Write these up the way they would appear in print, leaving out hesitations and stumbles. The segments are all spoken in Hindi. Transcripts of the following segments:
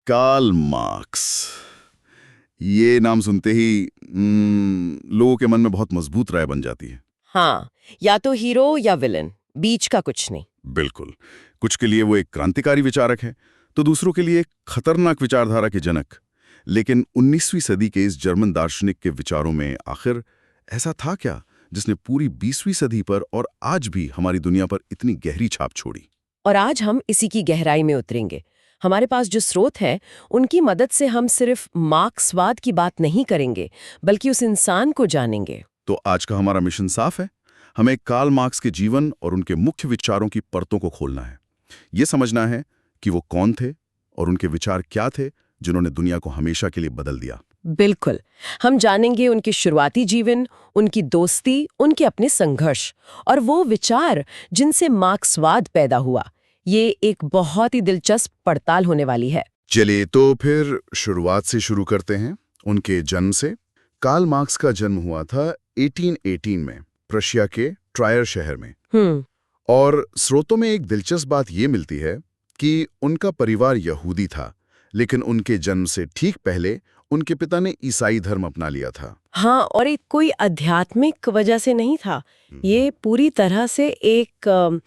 Karl Marx. ये नाम सुनते ही लोगों के मन में बहुत मजबूत राय बन जाती है। हाँ, या तो हीरो या विलन, बीच का कुछ नहीं। बिल्कुल। कुछ के लिए वो एक क्रांतिकारी विचारक है, तो दूसरों के लिए एक खतरनाक विचारधारा के जनक। लेकिन 19वीं सदी के इस जर्मन दार्शनिक के विचारों में आखिर ऐसा था क्या जिसने पूरी 20वीं सदी पर और आज भी हमारी दुनिया पर इतनी गहरी छाप छोड़ी? और आज हम इसी की गहराई में उतरेंगे। हमारे पास जो स्रोत है, उनकी मदद से हम सिर्फ मार्क्सवाद की बात नहीं करेंगे, बल्कि उस इंसान को जानेंगे। तो आज का हमारा मिशन साफ है। हमें कार्ल मार्क्स के जीवन और उनके मुख्य विचारों की परतों को खोलना है। ये समझना है कि वो कौन थे और उनके विचार क्या थे जिन्होंने दुनिया को हमेशा के लिए बदल दिया। बिल्कुल। हम जानेंगे उनके शुरुआती जीवन, उनकी दोस्ती, उनके अपने संघर्ष और वो विचार जिनसे मार्क्सवाद पैदा हुआ। ये एक बहुत ही दिलचस्प पड़ताल होने वाली है। चलिए तो फिर शुरुआत से शुरू करते हैं, उनके जन्म से। कार्ल मार्क्स का जन्म हुआ था 1818 में प्रशिया के ट्रायर शहर में। और स्रोतों में एक दिलचस्प बात ये मिलती है कि उनका परिवार यहूदी था, लेकिन उनके जन्म से ठीक पहले उनके पिता ने ईसाई धर्म अपना लिया था। हाँ, और एक कोई आध्यात्मिक वजह से नहीं था। ये पूरी तरह से एक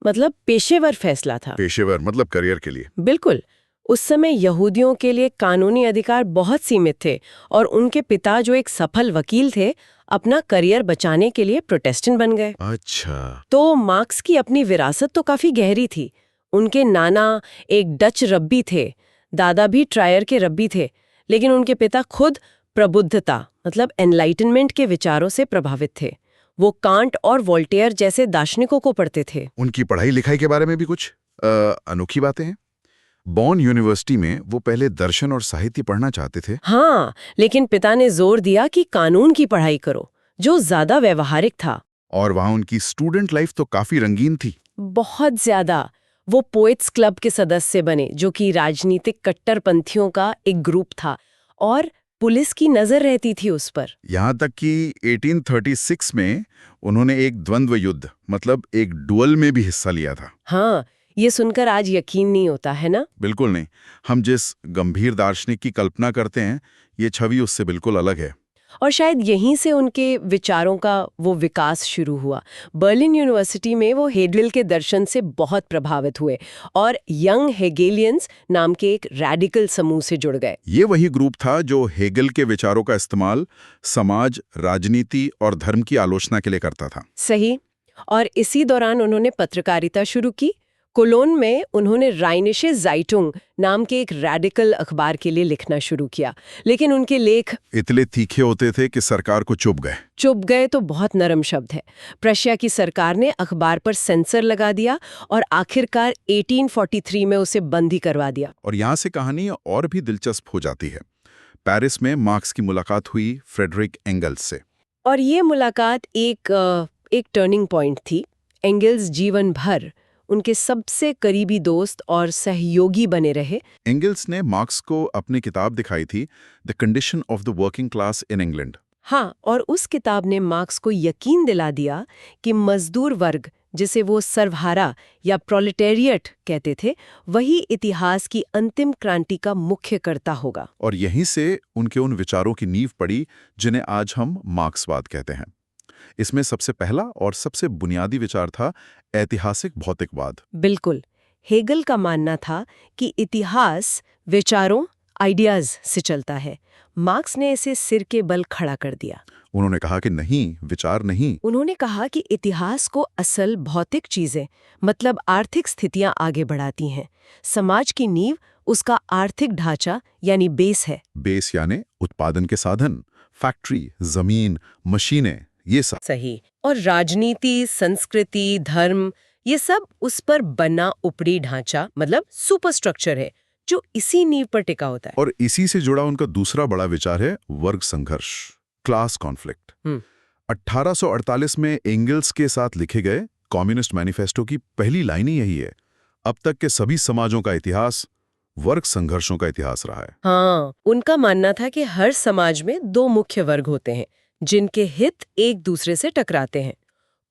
मतलब पेशेवर फैसला था। पेशेवर मतलब करियर के लिए। बिल्कुल। उस समय यहूदियों के लिए कानूनी अधिकार बहुत सीमित थे और उनके पिता जो एक सफल वकील थे, अपना करियर बचाने के लिए प्रोटेस्टेंट बन गए। अच्छा। तो मार्क्स की अपनी विरासत तो काफी गहरी थी। उनके नाना एक डच रब्बी थे, दादा भी ट्रायर के रब्बी थे, लेकिन उनके पिता खुद प्रबुद्धता मतलब एनलाइटनमेंट के विचारों से प्रभावित थे। वो कांट और वोल्टेयर जैसे दार्शनिकों को पढ़ते थे। उनकी पढ़ाई लिखाई के बारे में भी कुछ अनोखी बातें हैं। बॉन यूनिवर्सिटी में वो पहले दर्शन और साहित्य पढ़ना चाहते थे। हाँ, लेकिन पिता ने जोर दिया कि कानून की पढ़ाई करो, जो ज्यादा व्यवहारिक था। और वहाँ उनकी स्टूडेंट लाइफ तो काफी रंगीन थी। बहुत ज्यादा। वो पोएट्स क्लब के सदस्य बने, जो कि राजनीतिक कट्टरपंथियों का एक ग्रुप था, और पुलिस की नजर रहती थी उस पर। यहाँ तक कि 1836 में उन्होंने एक द्वंद्व युद्ध मतलब एक डुअल में भी हिस्सा लिया था। हाँ, ये सुनकर आज यकीन नहीं होता है ना? बिल्कुल नहीं। हम जिस गंभीर दार्शनिक की कल्पना करते हैं, ये छवि उससे बिल्कुल अलग है। और शायद यहीं से उनके विचारों का वो विकास शुरू हुआ। बर्लिन यूनिवर्सिटी में वो हेगेल के दर्शन से बहुत प्रभावित हुए और यंग हेगेलियंस नाम के एक रैडिकल समूह से जुड़ गए। ये वही ग्रुप था जो हेगेल के विचारों का इस्तेमाल समाज, राजनीति और धर्म की आलोचना के लिए करता था। सही। और इसी दौरान उन्होंने पत्रकारिता शुरू की। कोलोन में उन्होंने राइनिशे ज़ाइटुंग नाम के एक रैडिकल अखबार के लिए लिखना शुरू किया, लेकिन उनके लेख इतने तीखे होते थे कि सरकार को चुभ गए। चुप गए तो बहुत नरम शब्द है। प्रशिया की सरकार ने अखबार पर सेंसर लगा दिया और आखिरकार 1843 में उसे बंद ही करवा दिया। और यहाँ से कहानी और भी दिलचस्प हो जाती है। पेरिस में मार्क्स की मुलाकात हुई फ्रेडरिक एंगल्स से। और ये मुलाकात एक टर्निंग पॉइंट थी। एंगल्स जीवन भर उनके सबसे करीबी दोस्त और सहयोगी बने रहे। एंगल्स ने मार्क्स को अपनी किताब दिखाई थी, the condition of the working class in England. हाँ, और उस किताब ने मार्क्स को यकीन दिला दिया कि मजदूर वर्ग, जिसे वो सर्वहारा या प्रोलेटेरिएट कहते थे, वही इतिहास की अंतिम क्रांति का मुख्य कर्ता होगा। और यहीं से उनके उन विचारों की नींव पड़ी जिन्हें आज हम मार्क्सवाद कहते हैं। इसमें सबसे पहला और सबसे बुनियादी विचार था ऐतिहासिक भौतिकवाद। बिल्कुल। हेगल का मानना था कि इतिहास विचारों, आइडियाज से चलता है। मार्क्स ने इसे सिर के बल खड़ा कर दिया। उन्होंने कहा कि नहीं, विचार नहीं। उन्होंने कहा कि इतिहास को असल भौतिक चीजें मतलब आर्थिक स्थितियां आगे बढ़ाती हैं। समाज की नींव उसका आर्थिक ढांचा यानी बेस है। बेस यानी उत्पादन के साधन, फैक्ट्री, जमीन, मशीनें, ये सब। सही। और राजनीति, संस्कृति, धर्म, ये सब उस पर बना ऊपरी ढांचा मतलब सुपरस्ट्रक्चर है, जो इसी नींव पर टिका होता है। और इसी से जुड़ा उनका दूसरा बड़ा विचार है वर्ग संघर्ष, क्लास कॉन्फ्लिक्ट। 1848 में एंगल्स के साथ लिखे गए कम्युनिस्ट मैनिफेस्टो की पहली लाइन ही यही है, अब तक के सभी समाजों का इतिहास वर्ग संघर्षों का इतिहास रहा है। हाँ, उनका मानना था कि हर समाज में दो मुख्य वर्ग होते हैं जिनके हित एक दूसरे से टकराते हैं।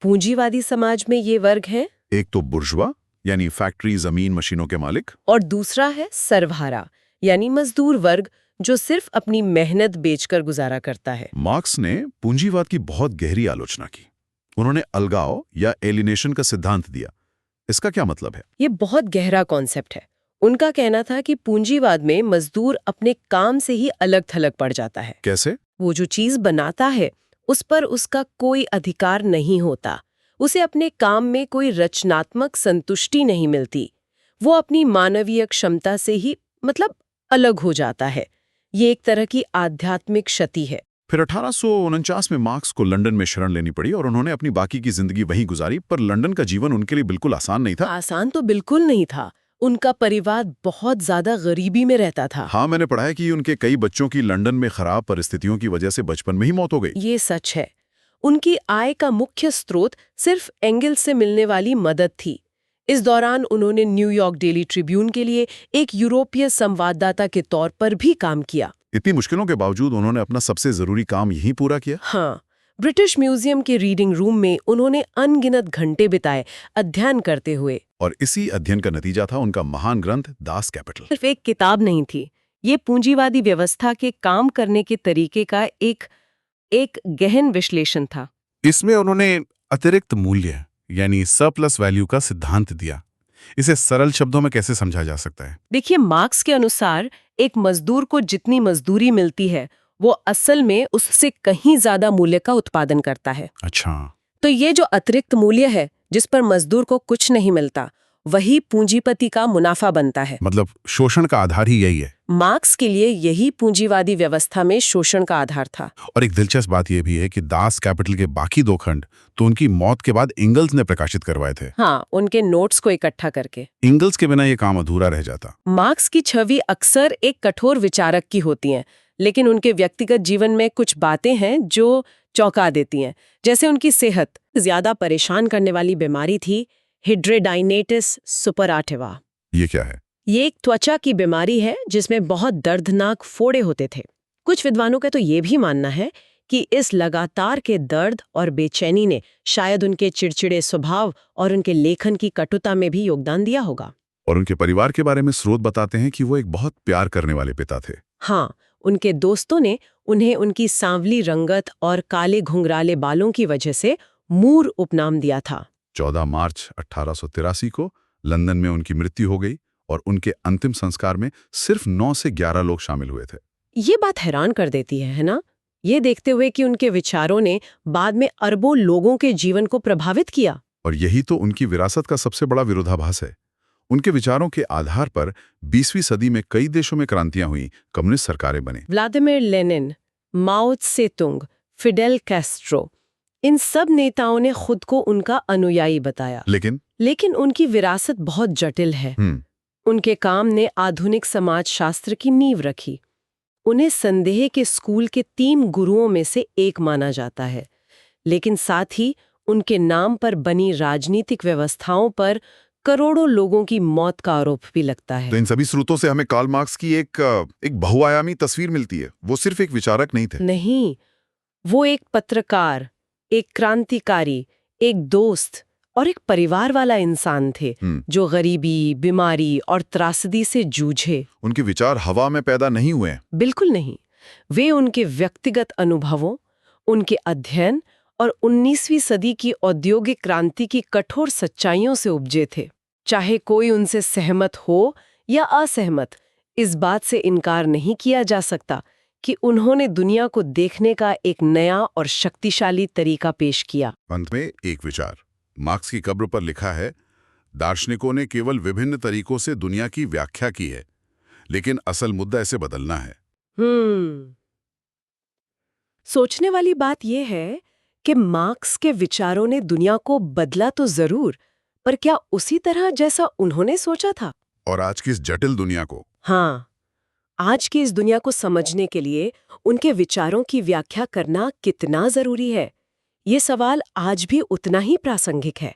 पूंजीवादी समाज में ये वर्ग हैं, एक तो बुर्जुआ यानी फैक्ट्री, जमीन, मशीनों के मालिक, और दूसरा है सर्वहारा यानी मजदूर वर्ग जो सिर्फ अपनी मेहनत बेचकर गुजारा करता है। मार्क्स ने पूंजीवाद की बहुत गहरी आलोचना की। उन्होंने अलगाव या एलिनेशन का सिद्धांत दिया। इसका क्या मतलब है? ये बहुत गहरा कॉन्सेप्ट है। उनका कहना था कि पूंजीवाद में मजदूर अपने काम से ही अलग थलग पड़ जाता है। कैसे? वो जो चीज बनाता है उस पर उसका कोई अधिकार नहीं होता। उसे अपने काम में कोई रचनात्मक संतुष्टि नहीं मिलती। वो अपनी मानवीय क्षमता से ही अलग हो जाता है। ये एक तरह की आध्यात्मिक क्षति है। फिर 1849 में मार्क्स को लंदन में शरण लेनी पड़ी और उन्होंने अपनी बाकी की जिंदगी वहीं गुजारी। पर लंदन का जीवन उनके लिए बिल्कुल आसान नहीं था। आसान तो बिल्कुल नहीं था। उनका परिवार बहुत ज्यादा गरीबी में रहता था। हाँ, मैंने पढ़ा है कि उनके कई बच्चों की लंदन में खराब परिस्थितियों की वजह से बचपन में ही मौत हो गई। ये सच है। उनकी आय का मुख्य स्रोत सिर्फ एंगल्स से मिलने वाली मदद थी। इस दौरान उन्होंने न्यूयॉर्क डेली ट्रिब्यून के लिए एक यूरोपीय संवाददाता के तौर पर भी काम किया। इतनी मुश्किलों के बावजूद उन्होंने अपना सबसे जरूरी काम यहीं पूरा किया। हाँ, ब्रिटिश म्यूजियम के रीडिंग रूम में उन्होंने अनगिनत घंटे बिताए अध्ययन करते हुए। और इसी अध्ययन का नतीजा था उनका महान ग्रंथ दास कैपिटल। सिर्फ एक किताब नहीं थी, ये पूंजीवादी व्यवस्था के काम करने के तरीके का एक गहन विश्लेषण था। इसमें उन्होंने अतिरिक्त मूल्य यानी सरप्लस वैल्यू का सिद्धांत दिया। इसे सरल शब्दों में कैसे समझा जा सकता है? देखिए, मार्क्स के अनुसार एक मजदूर को जितनी मजदूरी मिलती है वो असल में उससे कहीं ज्यादा मूल्य का उत्पादन करता है। अच्छा। तो ये जो अतिरिक्त मूल्य है जिस पर मजदूर को कुछ नहीं मिलता, वही पूंजीपति का मुनाफा बनता है। मतलब शोषण का आधार ही यही है। मार्क्स के लिए यही पूंजीवादी व्यवस्था में शोषण का आधार था। और एक दिलचस्प बात यह भी है कि दास कैपिटल के बाकी 2 खंड तो उनकी मौत के बाद इंगल्स ने प्रकाशित करवाए थे। हाँ, उनके नोट्स को इकट्ठा करके। इंगल्स के बिना ये काम अधूरा रह जाता। मार्क्स की छवि अक्सर एक कठोर विचारक की होती हैं, लेकिन उनके व्यक्तिगत जीवन में कुछ बातें हैं जो चौंका देती हैं। जैसे उनकी सेहत। ज्यादा परेशान करने वाली बीमारी थी हिड्रेडाइनेटिस सुपराटिवा। ये क्या है? ये एक त्वचा की बीमारी है जिसमें बहुत दर्दनाक फोड़े होते थे। कुछ विद्वानों का तो ये भी मानना है कि इस लगातार के दर्द और बेचैनी ने शायद उनके चिड़चिड़े स्वभाव और उनके लेखन की कटुता में भी योगदान दिया होगा। और उनके परिवार के बारे में स्रोत बताते हैं कि वो एक बहुत प्यार करने वाले पिता थे। हाँ, उनके दोस्तों ने उन्हें उनकी सांवली रंगत और काले घुंघराले बालों की वजह से मूर उपनाम दिया था। 14 मार्च 1883 को लंदन में उनकी मृत्यु हो गई और उनके अंतिम संस्कार में सिर्फ 9 से 11 लोग शामिल हुए थे। ये बात हैरान कर देती है ना? ये देखते हुए कि उनके विचारों ने बाद में अरबों लोगों के जीवन को प्रभावित किया। और यही तो उनकी विरासत का सबसे बड़ा विरोधाभास है। उनके विचारों के आधार पर 20वीं सदी में कई देशों में क्रांतियां हुई, कम्युनिस्ट सरकारें बने। व्लादिमीर लेनिन, माओ त्से-तुंग, फिडेल कैस्ट्रो, इन सब नेताओं ने खुद को उनका अनुयायी बताया। लेकिन उनकी विरासत बहुत जटिल है। उनके काम ने आधुनिक समाजशास्त्र की नींव रखी। उन्हें संदेह के स्कूल के 3 गुरुओं में से एक माना जाता है। लेकिन साथ ही उनके नाम पर बनी राजनीतिक व्यवस्थाओं पर करोड़ों लोगों की मौत का आरोप भी लगता है। तो इन सभी स्रोतों से हमें कार्ल मार्क्स की एक बहुआयामी तस्वीर मिलती है। वो सिर्फ एक विचारक नहीं थे। नहीं, वो एक पत्रकार, एक क्रांतिकारी, एक दोस्त और एक परिवार वाला इंसान थे जो गरीबी, बीमारी और त्रासदी से जूझे। उनके विचार हवा में पैदा नहीं हुए। बिल्कुल नहीं। वे उनके व्यक्तिगत अनुभवों, उनके अध्ययन और 19वीं सदी की औद्योगिक क्रांति की कठोर सच्चाइयों से उपजे थे। चाहे कोई उनसे सहमत हो या असहमत, इस बात से इनकार नहीं किया जा सकता कि उन्होंने दुनिया को देखने का एक नया और शक्तिशाली तरीका पेश किया। अंत में एक विचार मार्क्स की कब्र पर लिखा है, दार्शनिकों ने केवल विभिन्न तरीकों से दुनिया की व्याख्या की है, लेकिन असल मुद्दा इसे बदलना है। सोचने वाली बात यह है कि मार्क्स के विचारों ने दुनिया को बदला तो जरूर, पर क्या उसी तरह जैसा उन्होंने सोचा था? और आज की इस जटिल दुनिया को? हाँ, आज की इस दुनिया को समझने के लिए उनके विचारों की व्याख्या करना कितना जरूरी है, ये सवाल आज भी उतना ही प्रासंगिक है।